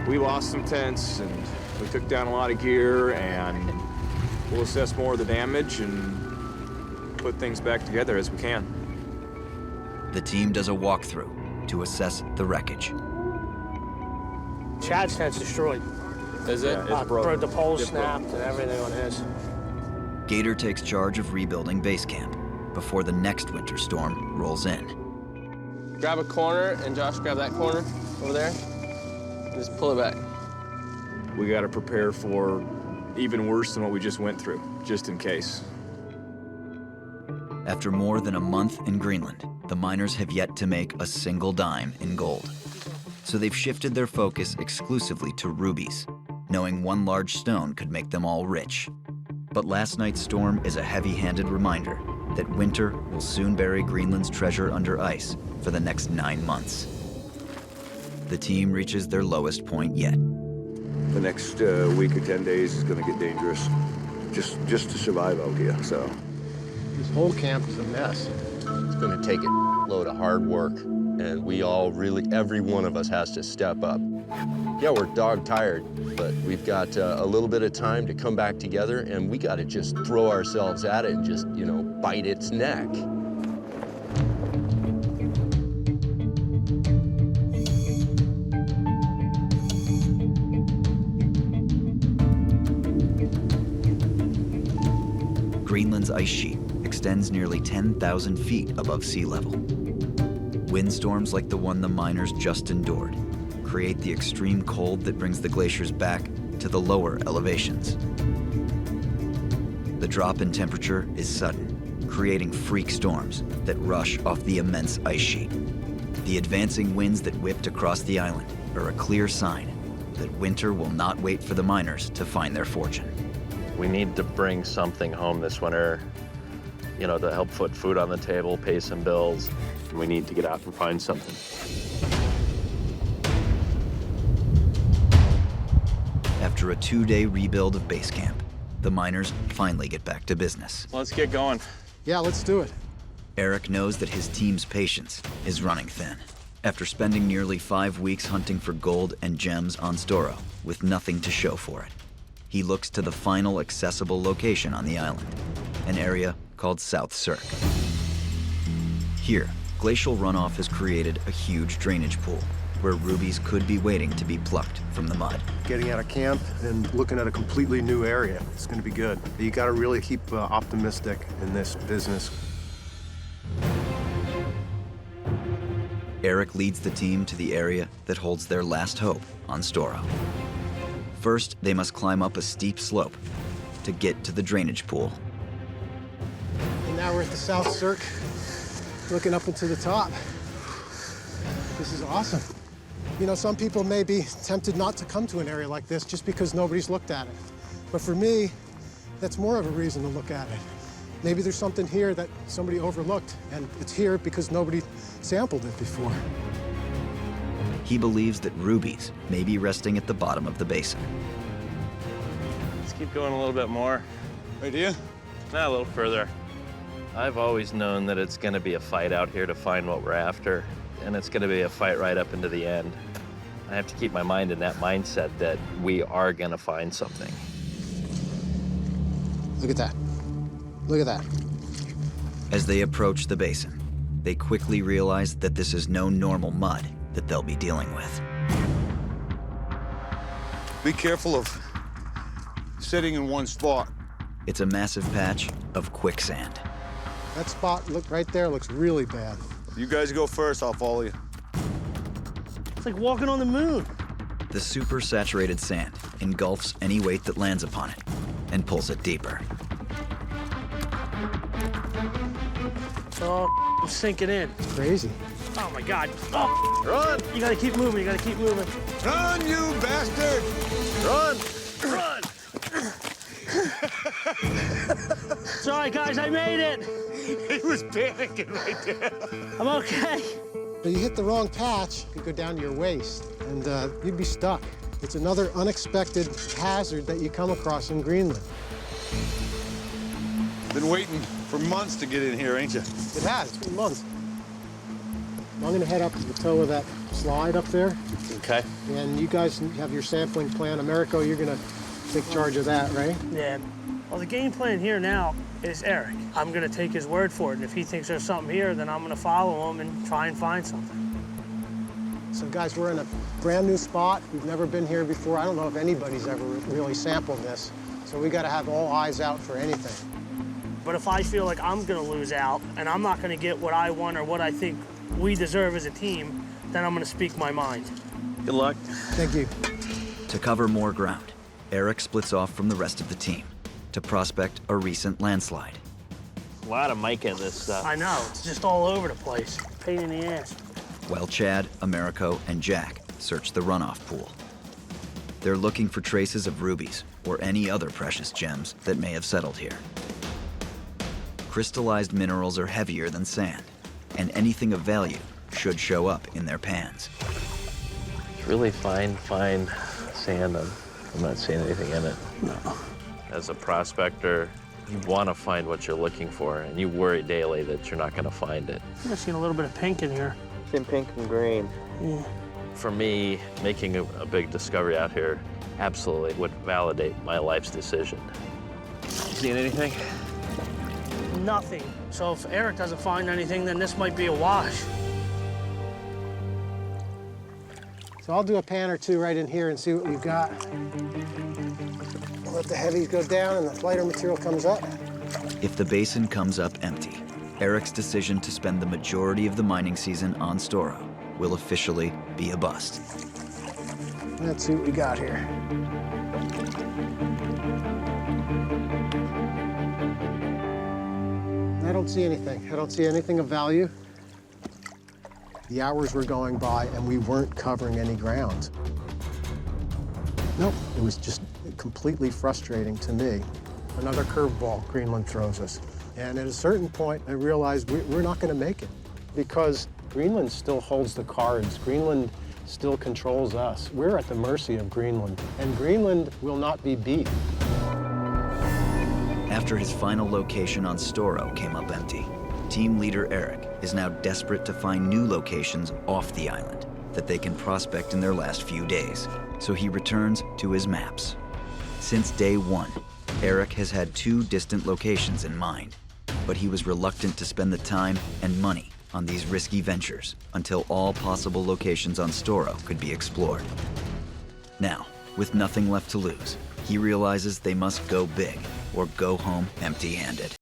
We lost some tents, and we took down a lot of gear, and we'll assess more of the damage and put things back together as we can. The team does a walkthrough to assess the wreckage. Chad's tent's destroyed. Is it? It's broken. The poles snapped and everything on his. Gator takes charge of rebuilding base camp before the next winter storm rolls in. Grab a corner, and Josh, grab that corner over there. And just pull it back. We got to prepare for even worse than what we just went through, just in case. After more than a month in Greenland, the miners have yet to make a single dime in gold. So they've shifted their focus exclusively to rubies, knowing one large stone could make them all rich. But last night's storm is a heavy-handed reminder that winter will soon bury Greenland's treasure under ice for the next 9 months. The team reaches their lowest point yet. The next week or 10 days is going to get dangerous, just to survive out here, so. This whole camp is a mess. It's going to take a load of hard work, and we all really, every one of us has to step up. Yeah, we're dog tired, but we've got a little bit of time to come back together, and we got to just throw ourselves at it and just, you know, bite its neck. Greenland's ice sheet extends nearly 10,000 feet above sea level. Windstorms like the one the miners just endured create the extreme cold that brings the glaciers back to the lower elevations. The drop in temperature is sudden, creating freak storms that rush off the immense ice sheet. The advancing winds that whipped across the island are a clear sign that winter will not wait for the miners to find their fortune. We need to bring something home this winter, you know, to help put food on the table, pay some bills. We need to get out and find something. After a 2-day rebuild of base camp, the miners finally get back to business. Let's get going. Yeah, let's do it. Eric knows that his team's patience is running thin. After spending nearly 5 weeks hunting for gold and gems on Storo with nothing to show for it, he looks to the final accessible location on the island, an area called South Cirque. Here, glacial runoff has created a huge drainage pool where rubies could be waiting to be plucked from the mud. Getting out of camp and looking at a completely new area. It's going to be good. You got to really keep optimistic in this business. Eric leads the team to the area that holds their last hope on Storo. First, they must climb up a steep slope to get to the drainage pool. And now we're at the South Cirque, looking up into the top. This is awesome. You know, some people may be tempted not to come to an area like this just because nobody's looked at it. But for me, that's more of a reason to look at it. Maybe there's something here that somebody overlooked, and it's here because nobody sampled it before. He believes that rubies may be resting at the bottom of the basin. Let's keep going a little bit more. Right here? Nah, a little further. I've always known that it's going to be a fight out here to find what we're after, and it's going to be a fight right up into the end. I have to keep my mind in that mindset that we are going to find something. Look at that. Look at that. As they approach the basin, they quickly realize that this is no normal mud that they'll be dealing with. Be careful of sitting in one spot. It's a massive patch of quicksand. That spot, look right there, looks really bad. You guys go first, I'll follow you. It's like walking on the moon. The super saturated sand engulfs any weight that lands upon it and pulls it deeper. Oh, I'm sinking in. It's crazy. Oh my God. Oh, Run! you gotta keep moving, you gotta keep moving. Run, you bastard! Run! Run! It's all right, guys, I made it. He was panicking right there. I'm okay. But you hit the wrong patch, you could go down to your waist, and you'd be stuck. It's another unexpected hazard that you come across in Greenland. Been waiting for months to get in here, ain't you? It has, it's been months. I'm gonna head up to the toe of that slide up there, Okay. and you guys have your sampling plan. Americo, you're gonna take charge of that, right? Yeah. Well, the game plan here now is Eric. I'm gonna take his word for it, and if he thinks there's something here, then I'm gonna follow him and try and find something. So guys, we're in a brand new spot. We've never been here before. I don't know if anybody's ever really sampled this. So we gotta have all eyes out for anything. But if I feel like I'm gonna lose out and I'm not gonna get what I want or what I think we deserve as a team, then I'm gonna speak my mind. Good luck. Thank you. To cover more ground, Eric splits off from the rest of the team to prospect a recent landslide. A lot of mica in this stuff. I know, it's just all over the place. Pain in the ass. While Chad, Americo, and Jack search the runoff pool. They're looking for traces of rubies or any other precious gems that may have settled here. Crystallized minerals are heavier than sand, and anything of value should show up in their pans. It's really fine sand. I'm not seeing anything in it. No. As a prospector, you want to find what you're looking for, and you worry daily that you're not going to find it. I've seen a little bit of pink in here. In pink and green. Yeah. For me, making a big discovery out here absolutely would validate my life's decision. Seen anything? Nothing. So if Eric doesn't find anything, then this might be a wash. So I'll do a pan or two right in here and see what we've got. We'll let the heavies go down and the lighter material comes up. If the basin comes up empty, Eric's decision to spend the majority of the mining season on Storo will officially be a bust. Let's see what we got here. I don't see anything. I don't see anything of value. The hours were going by and we weren't covering any ground. Nope, it was just completely frustrating to me. Another curveball Greenland throws us. And at a certain point, I realized we're not gonna make it because Greenland still holds the cards. Greenland still controls us. We're at the mercy of Greenland, and Greenland will not be beat. After his final location on Storo came up empty, team leader Eric is now desperate to find new locations off the island that they can prospect in their last few days. So he returns to his maps. Since day one, Eric has had 2 distant locations in mind, but he was reluctant to spend the time and money on these risky ventures until all possible locations on Storo could be explored. Now, with nothing left to lose, he realizes they must go big or go home empty-handed.